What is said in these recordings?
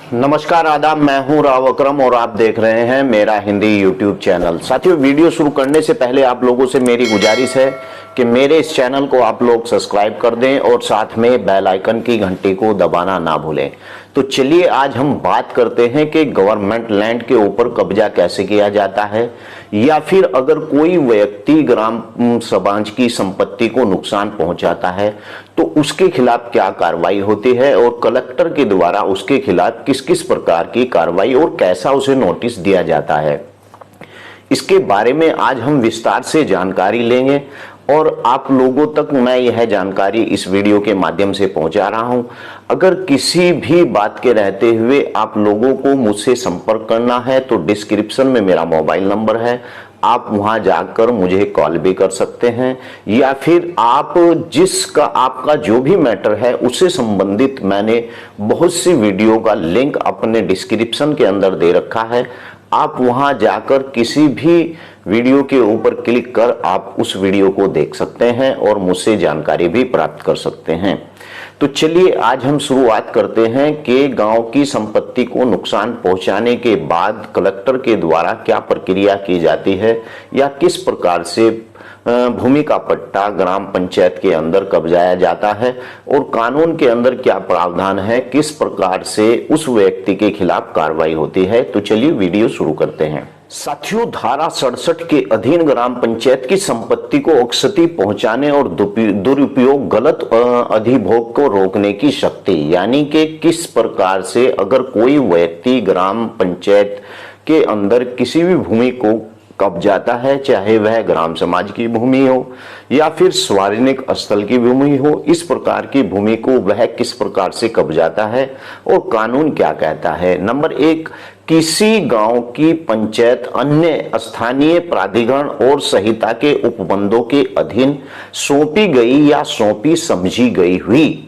नमस्कार, आदाब। मैं हूं राव अकरम और आप देख रहे हैं मेरा हिंदी यूट्यूब चैनल। साथियों, वीडियो शुरू करने से पहले आप लोगों से मेरी गुजारिश है कि मेरे इस चैनल को आप लोग सब्सक्राइब कर दें और साथ में बेल आइकन की घंटी को दबाना ना भूलें। तो चलिए आज हम बात करते हैं कि गवर्नमेंट लैंड के ऊपर कब्जा कैसे किया जाता है, या फिर अगर कोई व्यक्ति ग्राम समाज की संपत्ति को नुकसान पहुंचाता है तो उसके खिलाफ क्या कार्रवाई होती है और कलेक्टर के द्वारा उसके खिलाफ किस किस प्रकार की कार्रवाई और कैसा उसे नोटिस दिया जाता है। इसके बारे में आज हम विस्तार से जानकारी लेंगे और आप लोगों तक मैं यह जानकारी इस वीडियो के माध्यम से पहुंचा रहा हूं। अगर किसी भी बात के रहते हुए आप लोगों को मुझसे संपर्क करना है तो डिस्क्रिप्शन में मेरा मोबाइल नंबर है, आप वहां जाकर मुझे कॉल भी कर सकते हैं, या फिर आप जिसका आपका जो भी मैटर है उससे संबंधित मैंने बहुत सी वीडियो का लिंक अपने डिस्क्रिप्शन के अंदर दे रखा है। आप वहां जाकर किसी भी वीडियो के ऊपर क्लिक कर आप उस वीडियो को देख सकते हैं और मुझसे जानकारी भी प्राप्त कर सकते हैं। तो चलिए आज हम शुरुआत करते हैं कि गांव की संपत्ति को नुकसान पहुंचाने के बाद कलेक्टर के द्वारा क्या प्रक्रिया की जाती है, या किस प्रकार से भूमि का पट्टा ग्राम पंचायत के अंदर कब्जाया जाता है और कानून के अंदर क्या प्रावधान है, किस प्रकार से उस व्यक्ति के खिलाफ कार्रवाई होती है। तो चलिए वीडियो शुरू करते हैं। साथियों, धारा 67 के अधीन ग्राम पंचायत की संपत्ति को क्षति पहुंचाने और दुरुपयोग गलत अधिभोग को रोकने की शक्ति, यानी कि किस प्रकार से अगर कोई व्यक्ति ग्राम पंचायत के अंदर किसी भी भूमि को कब्जाता है, चाहे वह ग्राम समाज की भूमि हो या फिर सार्वजनिक स्थल की भूमि हो, इस प्रकार की भूमि को वह किस प्रकार से कब्जाता है और कानून क्या कहता है। नंबर 1, किसी गांव की पंचायत अन्य स्थानीय प्राधिकरण और संहिता के उपबंधों के अधीन सौंपी गई या सौंपी समझी गई हुई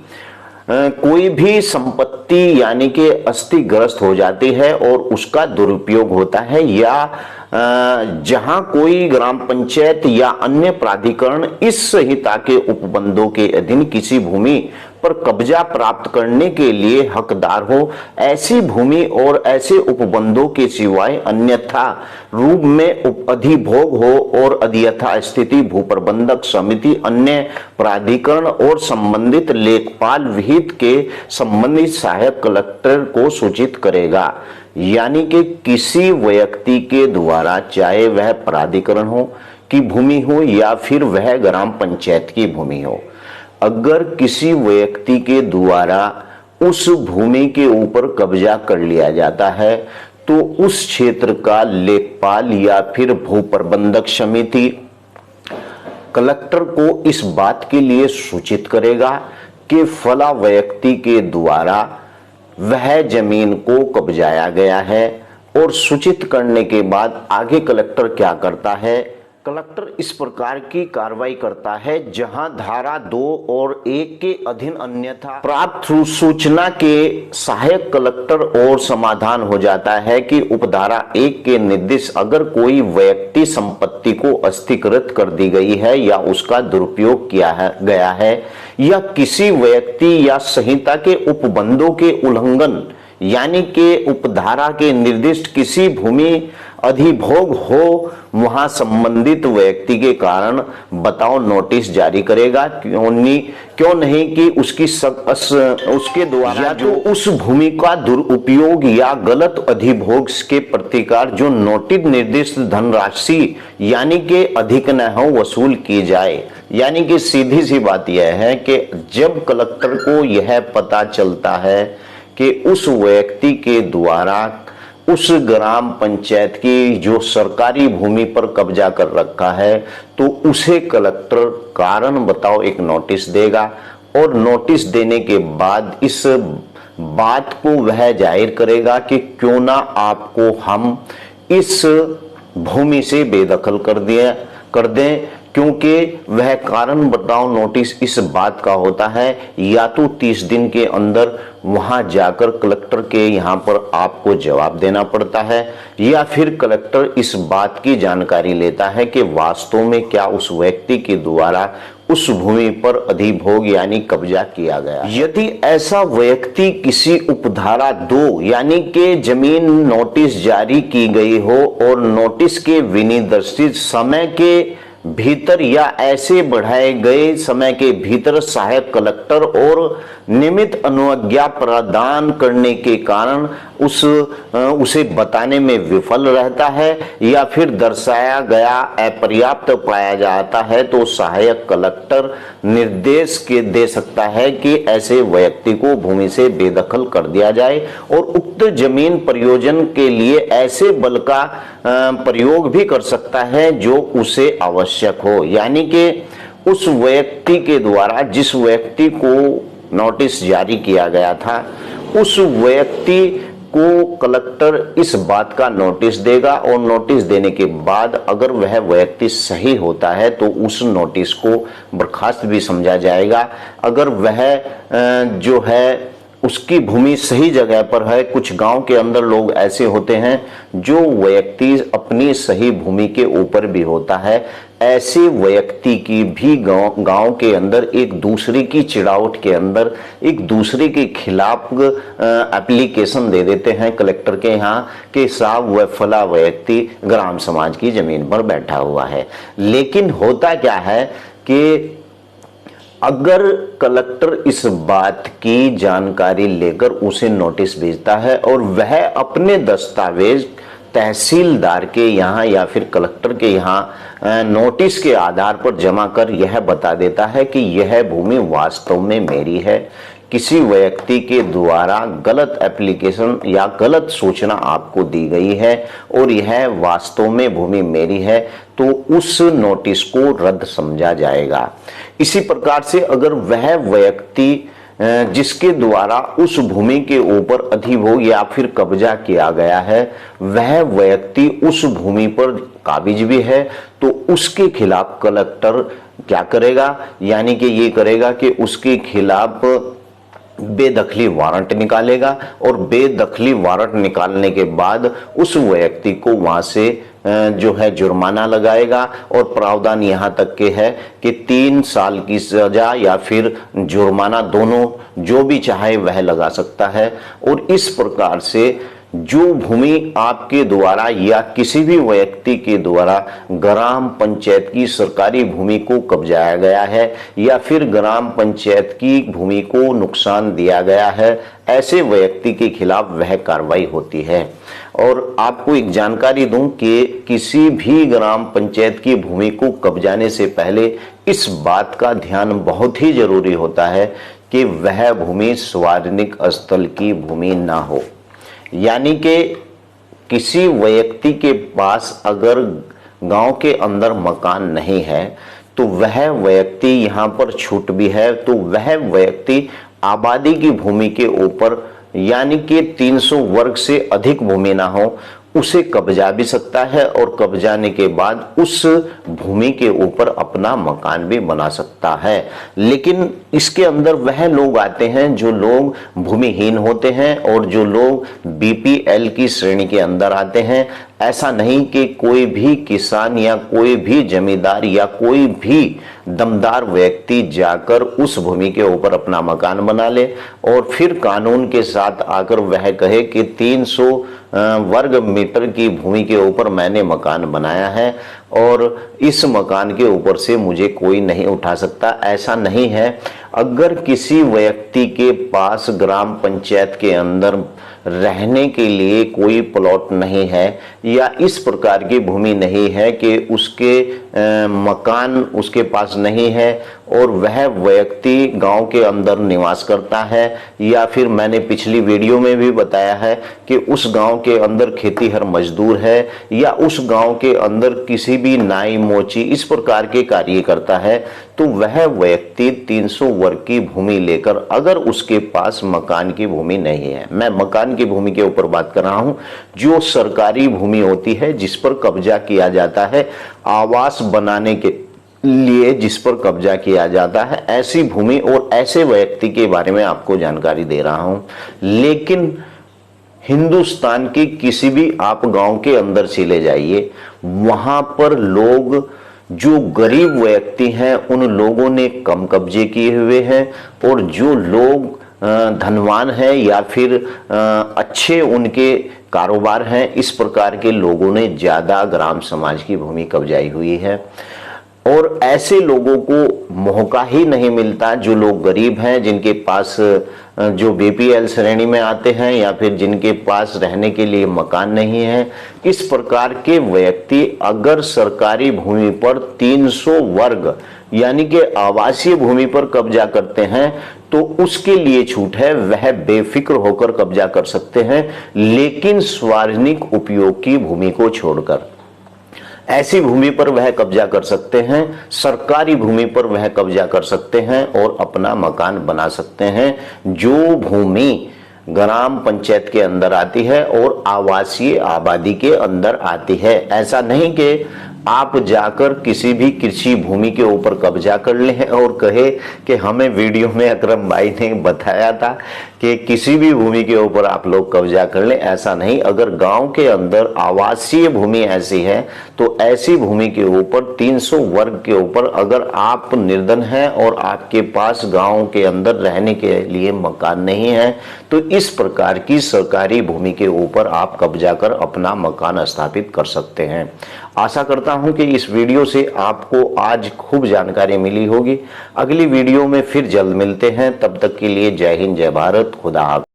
कोई भी संपत्ति यानी कि अस्थिग्रस्त हो जाती है और उसका दुरुपयोग होता है, या जहां कोई ग्राम पंचायत या अन्य प्राधिकरण इस संहिता के उपबंधों के अधीन किसी भूमि पर कब्जा प्राप्त करने के लिए हकदार हो, ऐसी भूमि और ऐसे उपबंधों के सिवाय अन्यथा रूप में अधिभोग हो और यथा स्थिति भूप्रबंधक समिति अन्य प्राधिकरण और संबंधित लेखपाल विहित के संबंधित सहायक कलेक्टर को सूचित करेगा। यानी कि किसी व्यक्ति के द्वारा, चाहे वह प्राधिकरण हो की भूमि हो या फिर वह ग्राम पंचायत की भूमि हो, अगर किसी व्यक्ति के द्वारा उस भूमि के ऊपर कब्जा कर लिया जाता है तो उस क्षेत्र का लेखपाल या फिर भूप्रबंधक समिति कलेक्टर को इस बात के लिए सूचित करेगा कि फला व्यक्ति के द्वारा वह जमीन को कब्जाया गया है, और सूचित करने के बाद आगे कलेक्टर क्या करता है, कलेक्टर इस प्रकार की कार्रवाई करता है जहां धारा 2 और 1 के अधीन अन्यथा प्राप्त सूचना के सहायक कलेक्टर और समाधान हो जाता है कि उपधारा 1 के निर्देश अगर कोई व्यक्ति संपत्ति को अस्थगित कर दी गई है या उसका दुरुपयोग किया गया है, या किसी व्यक्ति या संहिता के उपबंधों के उल्लंघन यानी कि उपधारा के निर्दिष्ट किसी भूमि अधिभोग हो, वहां संबंधित व्यक्ति के कारण बताओ नोटिस जारी करेगा। क्यों नहीं कि उसके द्वारा या तो उस भूमि का दुरुपयोग या गलत अधिभोग के प्रतिकार जो नोटिस निर्दिष्ट धनराशि यानी कि अधिक न हो वसूल की जाए। यानी कि सीधी सी बात यह है कि जब कलेक्टर को यह पता चलता है कि उस व्यक्ति के द्वारा उस ग्राम पंचायत की जो सरकारी भूमि पर कब्जा कर रखा है, तो उसे कलेक्टर कारण बताओ एक नोटिस देगा, और नोटिस देने के बाद इस बात को वह जाहिर करेगा कि क्यों ना आपको हम इस भूमि से बेदखल कर दें, क्योंकि वह कारण बताओ नोटिस इस बात का होता है या तो 30 दिन के अंदर वहां जाकर कलेक्टर के यहाँ पर आपको जवाब देना पड़ता है, या फिर कलेक्टर इस बात की जानकारी लेता है कि वास्तव में क्या उस व्यक्ति के द्वारा उस भूमि पर अधिभोग यानी कब्जा किया गया। यदि ऐसा व्यक्ति किसी उपधारा 2 यानी कि जमीन नोटिस जारी की गई हो और नोटिस के विनिर्दिष्ट समय के भीतर या ऐसे बढ़ाए गए समय के भीतर सहायक कलेक्टर और नियमित अनुज्ञा प्रदान करने के कारण उसे बताने में विफल रहता है या फिर दर्शाया गया अपर्याप्त पाया जाता है, तो सहायक कलेक्टर निर्देश के दे सकता है कि ऐसे व्यक्ति को भूमि से बेदखल कर दिया जाए और उक्त जमीन प्रयोजन के लिए ऐसे बल का प्रयोग भी कर सकता है जो उसे आवश्यक हो। यानी कि उस व्यक्ति के द्वारा जिस व्यक्ति को नोटिस जारी किया गया था उस व्यक्ति को कलेक्टर इस बात का नोटिस देगा और नोटिस देने के बाद अगर वह व्यक्ति सही होता है तो उस नोटिस को बर्खास्त भी समझा जाएगा। अगर वह जो है उसकी भूमि सही जगह पर है, कुछ गांव के अंदर लोग ऐसे होते हैं जो व्यक्ति अपनी सही भूमि के ऊपर भी होता है, ऐसे व्यक्ति की भी गांव के अंदर एक दूसरे की चिड़ावट के अंदर एक दूसरे के खिलाफ एप्लीकेशन दे देते हैं कलेक्टर के यहाँ कि साहब वह फला व्यक्ति ग्राम समाज की जमीन पर बैठा हुआ है। लेकिन होता क्या है कि अगर कलेक्टर इस बात की जानकारी लेकर उसे नोटिस भेजता है और वह अपने दस्तावेज तहसीलदार के यहाँ या फिर कलेक्टर के यहाँ नोटिस के आधार पर जमा कर यह बता देता है कि यह भूमि वास्तव में मेरी है, किसी व्यक्ति के द्वारा गलत एप्लीकेशन या गलत सूचना आपको दी गई है और यह वास्तव में भूमि मेरी है, तो उस नोटिस को रद्द समझा जाएगा। इसी प्रकार से अगर वह व्यक्ति जिसके द्वारा उस भूमि के ऊपर अधिभोग या फिर कब्जा किया गया है वह व्यक्ति उस भूमि पर काबिज भी है, तो उसके खिलाफ कलेक्टर क्या करेगा, यानी कि ये करेगा कि उसके खिलाफ बेदखली वारंट निकालेगा और बेदखली वारंट निकालने के बाद उस व्यक्ति को वहां से जो है जुर्माना लगाएगा और प्रावधान यहाँ तक के है कि 3 साल की सजा या फिर जुर्माना दोनों जो भी चाहे वह लगा सकता है। और इस प्रकार से जो भूमि आपके द्वारा या किसी भी व्यक्ति के द्वारा ग्राम पंचायत की सरकारी भूमि को कब्जाया गया है या फिर ग्राम पंचायत की भूमि को नुकसान दिया गया है, ऐसे व्यक्ति के खिलाफ वह कार्रवाई होती है। और आपको एक जानकारी दूं कि किसी भी ग्राम पंचायत की भूमि को कब्जाने से पहले इस बात का ध्यान बहुत ही जरूरी होता है कि वह भूमि सार्वजनिक स्थल की भूमि ना हो। यानी कि किसी व्यक्ति के पास अगर गांव के अंदर मकान नहीं है तो वह व्यक्ति यहाँ पर छूट भी है तो वह व्यक्ति आबादी की भूमि के ऊपर यानी कि 300 वर्ग से अधिक भूमि ना हो उसे कब्जा भी सकता है और कब्जाने के बाद उस भूमि के ऊपर अपना मकान भी बना सकता है। लेकिन इसके अंदर वह लोग आते हैं जो लोग भूमिहीन होते हैं और जो लोग बीपीएल की श्रेणी के अंदर आते हैं। ऐसा नहीं कि कोई भी किसान या कोई भी जमींदार या कोई भी दमदार व्यक्ति जाकर उस भूमि के ऊपर अपना मकान बना ले और फिर कानून के साथ आकर वह कहे कि 300 वर्ग मीटर की भूमि के ऊपर मैंने मकान बनाया है और इस मकान के ऊपर से मुझे कोई नहीं उठा सकता। ऐसा नहीं है। अगर किसी व्यक्ति के पास ग्राम पंचायत के अंदर रहने के लिए कोई प्लॉट नहीं है या इस प्रकार की भूमि नहीं है कि उसके मकान उसके पास नहीं है और वह व्यक्ति गांव के अंदर निवास करता है या फिर मैंने पिछली वीडियो में भी बताया है कि उस गांव के अंदर खेतीहर मजदूर है या उस गांव के अंदर किसी भी नाई मोची इस प्रकार के कार्य करता है, तो वह व्यक्ति 300 वर्ग की भूमि लेकर अगर उसके पास मकान की भूमि नहीं है, मैं मकान की भूमि के ऊपर बात कर रहा हूं, जो सरकारी भूमि होती है जिस पर कब्जा किया जाता है आवास बनाने के लिए जिस पर कब्जा किया जाता है, ऐसी भूमि और ऐसे व्यक्ति के बारे में आपको जानकारी दे रहा हूं। लेकिन हिंदुस्तान की किसी भी आप गांव के अंदर चले जाइए, वहां पर लोग, जो गरीब व्यक्ति हैं, उन लोगों ने कम कब्जे किए हुए हैं, और जो लोग धनवान हैं या फिर अच्छे उनके कारोबार हैं, इस प्रकार के लोगों ने ज्यादा ग्राम समाज की भूमि कब्जाई हुई है। और ऐसे लोगों को मौका ही नहीं मिलता, जो लोग गरीब हैं, जिनके पास जो बीपीएल श्रेणी में आते हैं, या फिर जिनके पास रहने के लिए मकान नहीं है। इस प्रकार के व्यक्ति अगर सरकारी भूमि पर 300 वर्ग यानी कि आवासीय भूमि पर कब्जा करते हैं, तो उसके लिए छूट है, वह बेफिक्र होकर कब्जा कर सकते हैं, लेकिन सार्वजनिक उपयोग की भूमि को छोड़कर ऐसी भूमि पर वह कब्जा कर सकते हैं, सरकारी भूमि पर वह कब्जा कर सकते हैं और अपना मकान बना सकते हैं, जो भूमि ग्राम पंचायत के अंदर आती है और आवासीय आबादी के अंदर आती है। ऐसा नहीं कि आप जाकर किसी भी कृषि भूमि के ऊपर कब्जा कर लें और कहे कि हमें वीडियो में अकरम भाई ने बताया था कि किसी भी भूमि के ऊपर आप लोग कब्जा कर लें। ऐसा नहीं, अगर गांव के अंदर आवासीय भूमि ऐसी है, तो ऐसी भूमि के ऊपर 300 वर्ग के ऊपर अगर आप निर्धन हैं और आपके पास गांव के अंदर रहने के लिए मकान नहीं है, तो इस प्रकार की सरकारी भूमि के ऊपर आप कब्जा कर अपना मकान स्थापित कर सकते हैं। आशा करता हूं कि इस वीडियो से आपको आज खूब जानकारी मिली होगी। अगली वीडियो में फिर जल्द मिलते हैं, तब तक के लिए जय हिंद, जय भारत, खुदा हाफिज़।